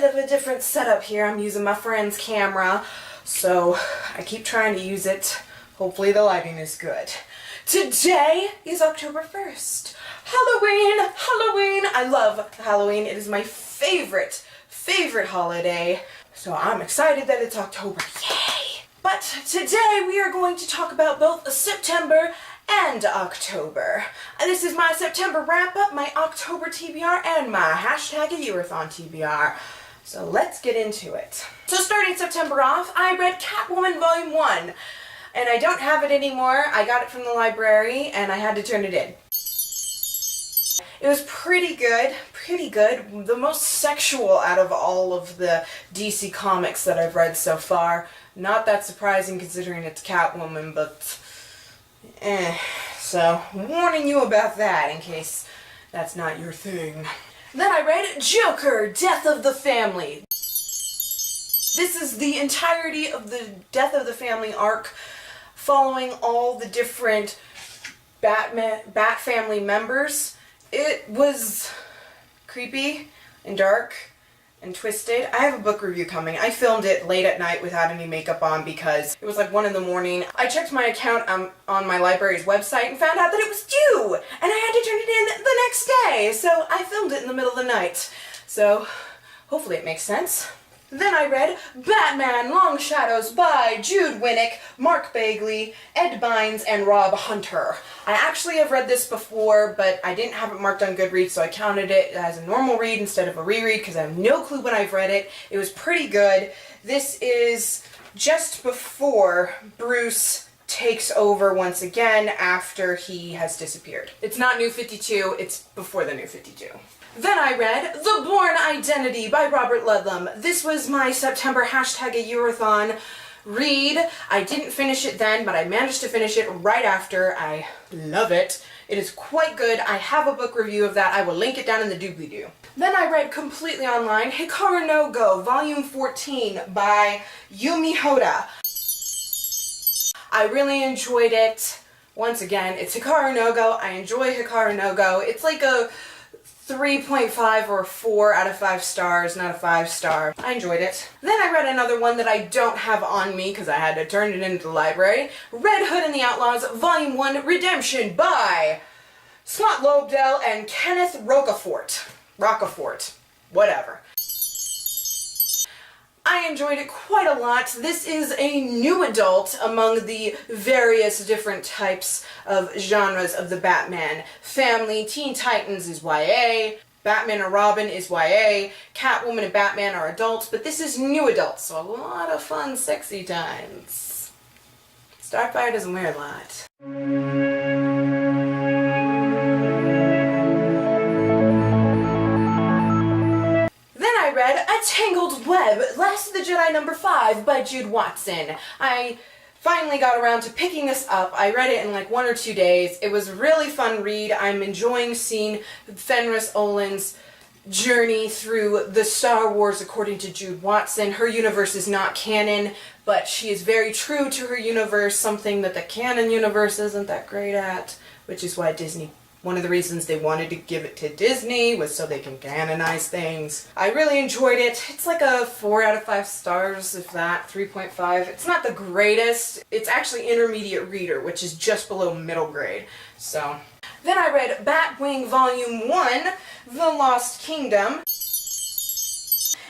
bit of a different setup here. I'm using my friend's camera, so I keep trying to use it. Hopefully the lighting is good. Today is October 1st. Halloween! Halloween! I love Halloween. It is my favorite holiday. So I'm excited that it's October. Yay! But today we are going to talk about both September and October. This is my September wrap-up, my October TBR, and my #AYearAthon TBR. So let's get into it. So starting September off, I read Catwoman Volume 1. And I don't have it anymore. I got it from the library and I had to turn it in. It was pretty good, The most sexual out of all of the DC comics that I've read so far. Not that surprising considering it's Catwoman, but so, warning you about that in case that's not your thing. Then I read Joker, Death of the Family. This is the entirety of the Death of the Family arc, following all the different Bat family members. It was creepy and dark and twisted. I have a book review coming. I filmed it late at night without any makeup on because it was like 1 in the morning. I checked my account on my library's website and found out that it was due, and I had to turn it in the next day, so I filmed it in the middle of the night. So hopefully it makes sense. Then I read Batman Long Shadows by Jude Winnick, Mark Bagley, Ed Bynes, and Rob Hunter. I actually have read this before, but I didn't have it marked on Goodreads, so I counted it as a normal read instead of a reread because I have no clue when I've read it. It was pretty good. This is just before Bruce takes over once again after he has disappeared. It's not New 52, it's before the New 52. Then I read The Bourne Identity by Robert Ludlum. This was my September #AYearAthon read. I didn't finish it then, but I managed to finish it right after. I love it. It is quite good. I have a book review of that. I will link it down in the doobly-doo. Then I read completely online Hikaru no Go, Volume 14 by Yumi Hoda. I really enjoyed it. Once again, it's Hikaru no Go. I enjoy Hikaru no Go. It's like a 3.5 or 4 out of 5 stars, not a 5-star. I enjoyed it. Then I read another one that I don't have on me because I had to turn it into the library. Red Hood and the Outlaws, Volume 1, Redemption by Scott Lobdell and Kenneth Rocafort. Whatever. I enjoyed it quite a lot. This is a new adult among the various different types of genres of the Batman family. Teen Titans is YA, Batman and Robin is YA, Catwoman and Batman are adults, but this is new adults, so a lot of fun, sexy times. Starfire doesn't wear a lot. A Tangled Web, Last of the Jedi #5 by Jude Watson. I finally got around to picking this up. I read it in like 1 or 2 days. It was a really fun read. I'm enjoying seeing Fenris Olin's journey through the Star Wars according to Jude Watson. Her universe is not canon, but she is very true to her universe, something that the canon universe isn't that great at, which is why one of the reasons they wanted to give it to Disney was so they can canonize things. I really enjoyed it. It's like a 4 out of 5 stars, if that, 3.5. It's not the greatest. It's actually intermediate reader, which is just below middle grade. So. Then I read Batwing Volume 1, The Lost Kingdom,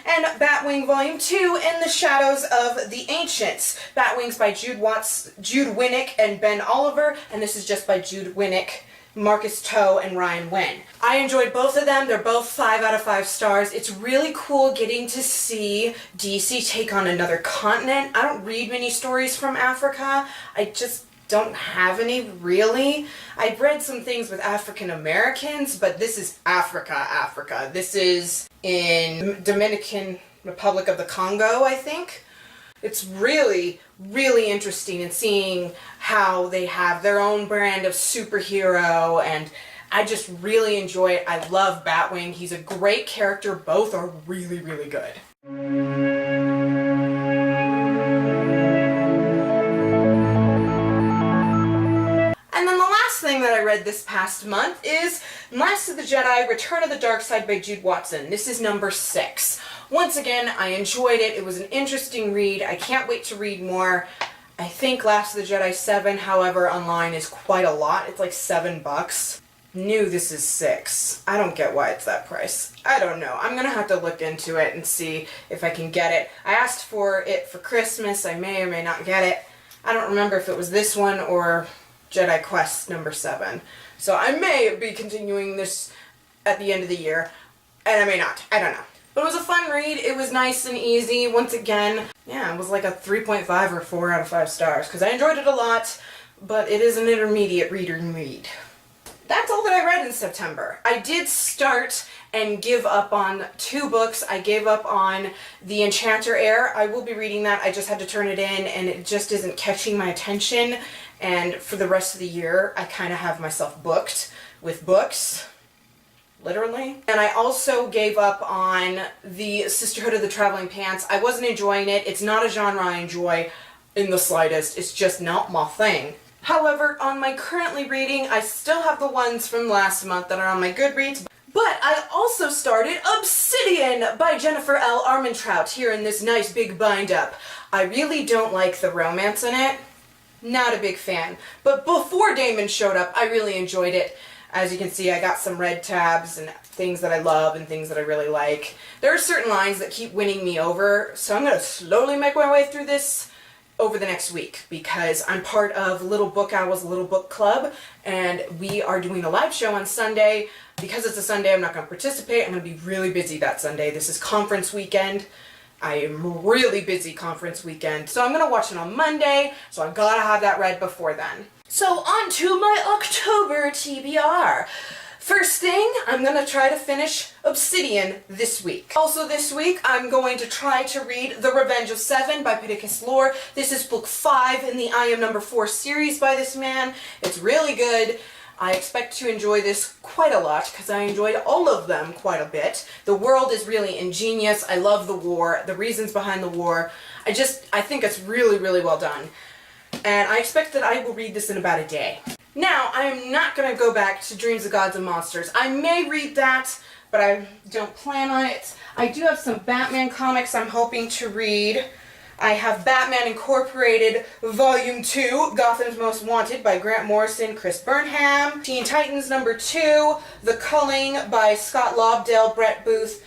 and Batwing Volume 2, In the Shadows of the Ancients. Batwing's by Jude Winnick and Ben Oliver, and this is just by Jude Winnick, Marcus Toe, and Ryan Wen. I enjoyed both of them. They're both 5 out of 5 stars. It's really cool getting to see DC take on another continent. I don't read many stories from Africa. I just don't have any, really. I've read some things with African Americans, but this is Africa. This is in Dominican Republic of the Congo, I think. It's really, really interesting in seeing how they have their own brand of superhero, and I just really enjoy it. I love Batwing. He's a great character. Both are really, really good. And then the last thing that I read this past month is Last of the Jedi, Return of the Dark Side by Jude Watson. This is number 6. Once again, I enjoyed it. It was an interesting read. I can't wait to read more. I think Last of the Jedi 7, however, online is quite a lot. It's like $7. New, this is $6. I don't get why it's that price. I don't know. I'm gonna have to look into it and see if I can get it. I asked for it for Christmas. I may or may not get it. I don't remember if it was this one or Jedi Quest number 7. So I may be continuing this at the end of the year, and I may not. I don't know. But it was a fun read. It was nice and easy. Once again, yeah, it was like a 3.5 or 4 out of 5 stars because I enjoyed it a lot, but it is an intermediate reader read. That's all that I read in September. I did start and give up on 2 books. I gave up on The Enchanter Heir. I will be reading that. I just had to turn it in and it just isn't catching my attention. And for the rest of the year, I kind of have myself booked with books. Literally. And I also gave up on The Sisterhood of the Traveling Pants. I wasn't enjoying it. It's not a genre I enjoy in the slightest. It's just not my thing. However, on my currently reading, I still have the ones from last month that are on my Goodreads. But I also started Obsidian by Jennifer L. Armentrout here in this nice big bind-up. I really don't like the romance in it. Not a big fan. But before Damon showed up, I really enjoyed it. As you can see, I got some red tabs and things that I love and things that I really like. There are certain lines that keep winning me over, so I'm going to slowly make my way through this over the next week because I'm part of Little Book Owl's Little Book Club and we are doing a live show on Sunday. Because it's a Sunday, I'm not going to participate. I'm going to be really busy that Sunday. This is conference weekend. I am really busy conference weekend. So I'm going to watch it on Monday, so I've got to have that read before then. So on to my October TBR. First thing, I'm going to try to finish Obsidian this week. Also this week, I'm going to try to read The Revenge of Seven by Pittacus Lore. This is book 5 in the I Am Number 4 series by this man. It's really good. I expect to enjoy this quite a lot because I enjoyed all of them quite a bit. The world is really ingenious. I love the war, the reasons behind the war. I think it's really, really well done. And I expect that I will read this in about a day. Now, I'm not going to go back to Dreams of Gods and Monsters. I may read that, but I don't plan on it. I do have some Batman comics I'm hoping to read. I have Batman Incorporated Volume 2, Gotham's Most Wanted by Grant Morrison, Chris Burnham. Teen Titans number 2, The Culling by Scott Lobdell, Brett Booth,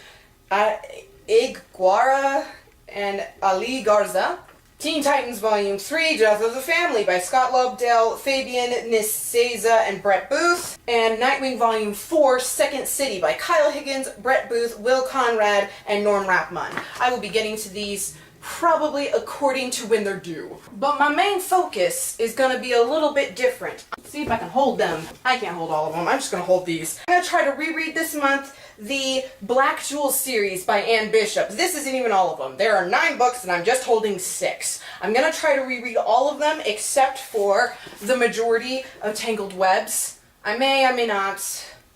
Iguara, and Ali Garza. Teen Titans Volume 3, Death of the Family by Scott Lobdell, Fabian Nicieza, and Brett Booth. And Nightwing Volume 4, Second City by Kyle Higgins, Brett Booth, Will Conrad, and Norm Rapmund. I will be getting to these probably according to when they're due. But my main focus is going to be a little bit different. Let's see if I can hold them. I can't hold all of them. I'm just going to hold these. I'm going to try to reread this month the Black Jewel series by Anne Bishop. This isn't even all of them. There are 9 books and I'm just holding 6. I'm going to try to reread all of them except for the majority of Tangled Webs. I may not.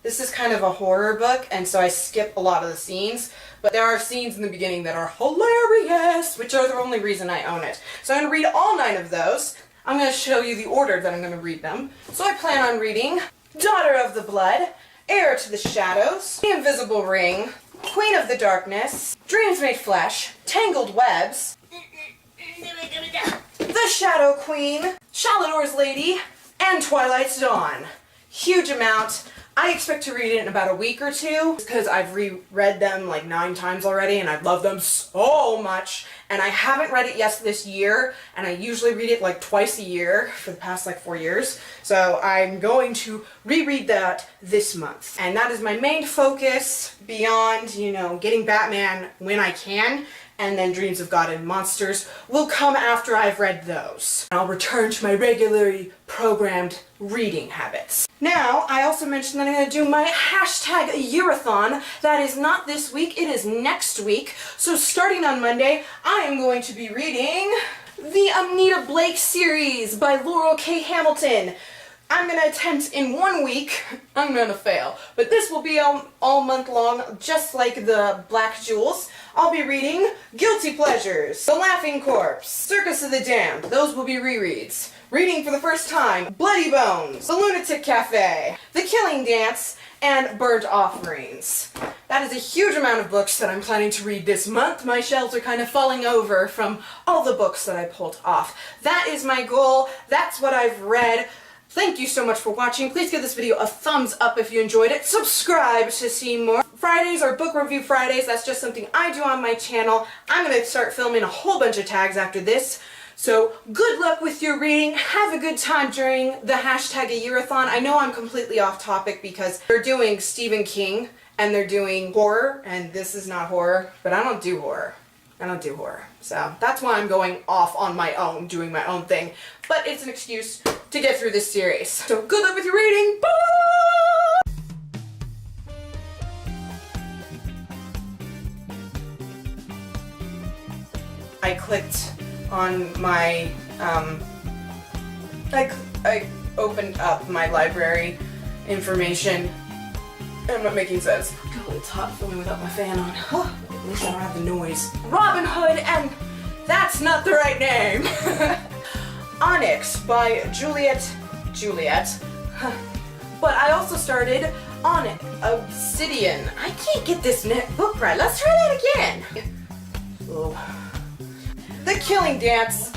This is kind of a horror book and so I skip a lot of the scenes. But there are scenes in the beginning that are hilarious, which are the only reason I own it. So I'm going to read all 9 of those. I'm going to show you the order that I'm going to read them. So I plan on reading Daughter of the Blood, Heir to the Shadows, The Invisible Ring, Queen of the Darkness, Dreams Made Flesh, Tangled Webs, The Shadow Queen, Shalador's Lady, and Twilight's Dawn. Huge amount. I expect to read it in about a week or 2 because I've reread them like 9 times already and I love them so much. And I haven't read it yet this year and I usually read it like twice a year for the past like 4 years. So I'm going to reread that this month. And that is my main focus beyond, you know, getting Batman when I can. And then Dreams of God and Monsters will come after I've read those. I'll return to my regularly programmed reading habits. Now, I also mentioned that I'm going to do my hashtag AYearAthon. That is not this week, it is next week. So starting on Monday, I am going to be reading the Anita Blake series by Laurel K. Hamilton. I'm going to attempt in 1 week, I'm going to fail, but this will be all month long, just like the Black Jewels. I'll be reading Guilty Pleasures, The Laughing Corpse, Circus of the Damned, those will be rereads. Reading for the first time, Bloody Bones, The Lunatic Cafe, The Killing Dance, and Burnt Offerings. That is a huge amount of books that I'm planning to read this month. My shelves are kind of falling over from all the books that I pulled off. That is my goal. That's what I've read. Thank you so much for watching. Please give this video a thumbs up if you enjoyed it. Subscribe to see more. Fridays are book review Fridays. That's just something I do on my channel. I'm going to start filming a whole bunch of tags after this. So good luck with your reading. Have a good time during the hashtag AYearAthon. I know I'm completely off topic because they're doing Stephen King and they're doing horror, and this is not horror, but I don't do horror. I don't do horror. So that's why I'm going off on my own, doing my own thing. But it's an excuse to get through this series. So good luck with your reading. Bye! I clicked on my, I opened up my library information. I'm not making sense. God, it's hot filming without my fan on. At least I don't have the noise. Robin Hood, and that's not the right name. Onyx by Juliet. But I also started on Obsidian. I can't get this book right. Let's try that again. Oh. The Killing Dance